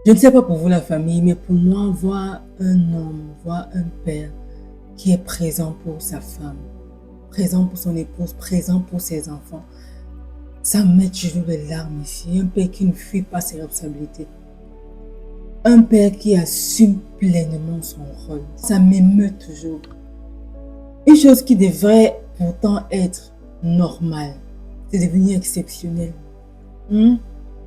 Je ne sais pas pour vous la famille, mais pour moi, voir un homme, voir un père qui est présent pour sa femme, présent pour son épouse, présent pour ses enfants, ça me met toujours les larmes ici. Un père qui ne fuit pas ses responsabilités. Un père qui assume pleinement son rôle. Ça m'émeut toujours. Une chose qui devrait pourtant être normale, c'est devenu exceptionnel.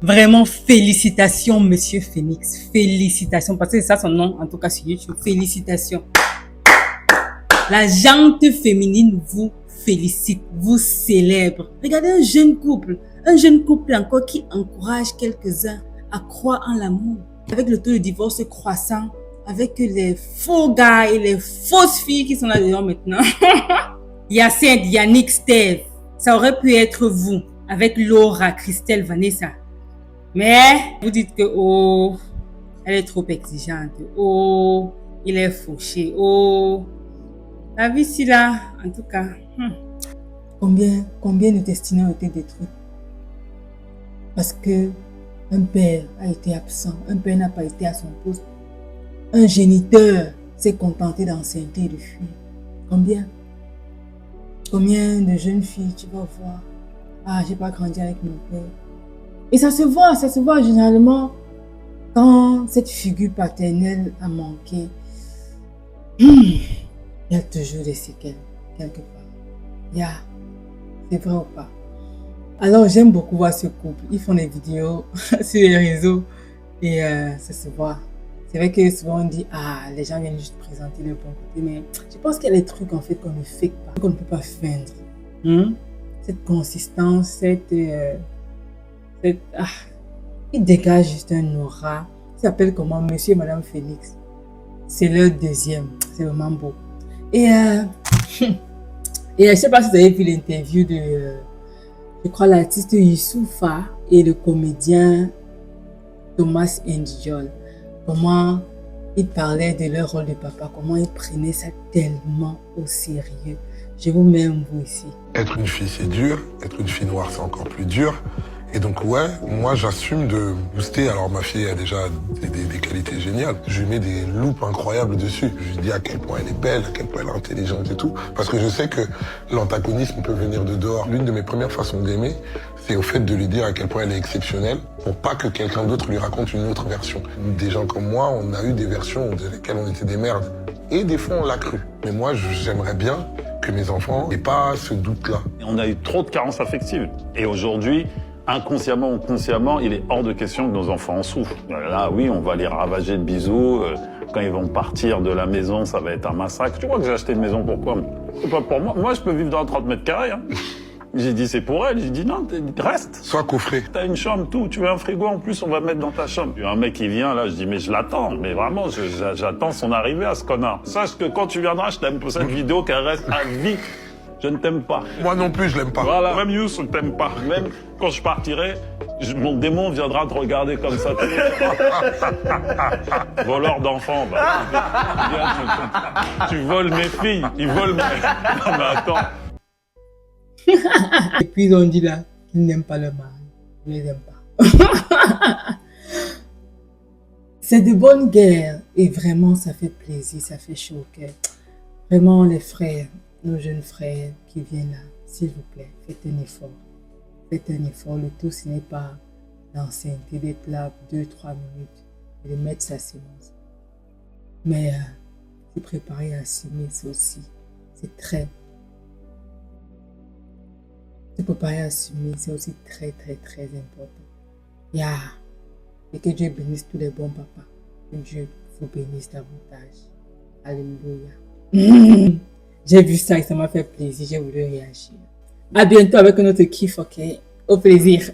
Vraiment, félicitations, Monsieur Phoenix. Félicitations, parce que c'est ça son nom, en tout cas sur YouTube. Félicitations. La gente féminine vous félicite, vous célèbre. Regardez un jeune couple encore qui encourage quelques-uns à croire en l'amour. Avec le taux de divorce croissant, avec les faux gars et les fausses filles qui sont là dedans maintenant. Hyacinthe, Yannick, Steve, ça aurait pu être vous, avec Laura, Christelle, Vanessa. Mais vous dites que, oh, elle est trop exigeante. Oh, il est fauché. Oh, la vie ici là, en tout cas. Combien de destinées ont été détruites? Parce que un père a été absent, un père n'a pas été à son poste. Un géniteur s'est contenté d'enceinte et de fuir. Combien de jeunes filles tu vas voir? Ah, j'ai pas grandi avec mon père. Et ça se voit généralement quand cette figure paternelle a manqué. Il y a toujours des séquelles, quelque part. C'est vrai ou pas? Alors j'aime beaucoup voir ce couple. Ils font des vidéos sur les réseaux et ça se voit. C'est vrai que souvent on dit, ah, les gens viennent juste présenter le bon côté, mais je pense qu'il y a des trucs en fait qu'on ne fait pas, qu'on ne peut pas feindre. Cette consistance, il dégage juste un aura. Il s'appelle comment? Monsieur et Madame Phoenix. C'est leur deuxième. C'est vraiment beau. Et je ne sais pas si vous avez vu l'interview de, je crois, l'artiste Youssoufa et le comédien Thomas Ndiol. Comment ils parlaient de leur rôle de papa, comment ils prenaient ça tellement au sérieux. Je vous mets un bout ici. Être une fille, c'est dur. Être une fille noire, c'est encore plus dur. Et donc, ouais, moi, j'assume de booster. Alors, ma fille a déjà des qualités géniales. Je lui mets des loupes incroyables dessus. Je lui dis à quel point elle est belle, à quel point elle est intelligente et tout. Parce que je sais que l'antagonisme peut venir de dehors. L'une de mes premières façons d'aimer, c'est au fait de lui dire à quel point elle est exceptionnelle pour pas que quelqu'un d'autre lui raconte une autre version. Des gens comme moi, on a eu des versions de lesquelles on était des merdes. Et des fois, on l'a cru. Mais moi, j'aimerais bien que mes enfants n'aient pas ce doute-là. On a eu trop de carences affectives. Et aujourd'hui, inconsciemment ou consciemment, il est hors de question que nos enfants en souffrent. Là, oui, on va les ravager de bisous. Quand ils vont partir de la maison, ça va être un massacre. Tu vois que j'ai acheté une maison, pourquoi? C'est pas pour moi. Moi, je peux vivre dans 30 mètres carrés. J'ai dit, c'est pour elle. J'ai dit, non, reste. Sois coffré. T'as une chambre, tout. Tu veux un frigo en plus, on va mettre dans ta chambre. Il y a un mec qui vient, là, je dis, mais je l'attends. Mais vraiment, j'attends son arrivée à ce connard. Sache que quand tu viendras, je t'aime pour cette vidéo qu'elle reste à vie. Je ne t'aime pas. Moi non plus, je l'aime pas. Voilà, même Youssou ne t'aime pas. Même quand je partirai, mon démon viendra te regarder comme ça. Voleur d'enfants, tu voles mes filles, ils volent mes... Non mais attends. Et puis on dit là qu'ils n'aiment pas leur mari. Ils ne les aiment pas. C'est de bonnes guerres et vraiment ça fait plaisir, ça fait chaud au cœur. Vraiment les frères, nos jeunes frères qui viennent là, s'il vous plaît, faites un effort. Faites un effort. Le tout, ce n'est pas d'ancienneté, d'être là 2-3 minutes et de mettre sa sémence. Mais se préparer à assumer ça aussi, c'est très... Se préparer à assumer, c'est aussi très important. Et que Dieu bénisse tous les bons papas. Que Dieu vous bénisse davantage. Alléluia. J'ai vu ça et ça m'a fait plaisir. J'ai voulu réagir. À bientôt avec un autre kiff, ok? Au plaisir.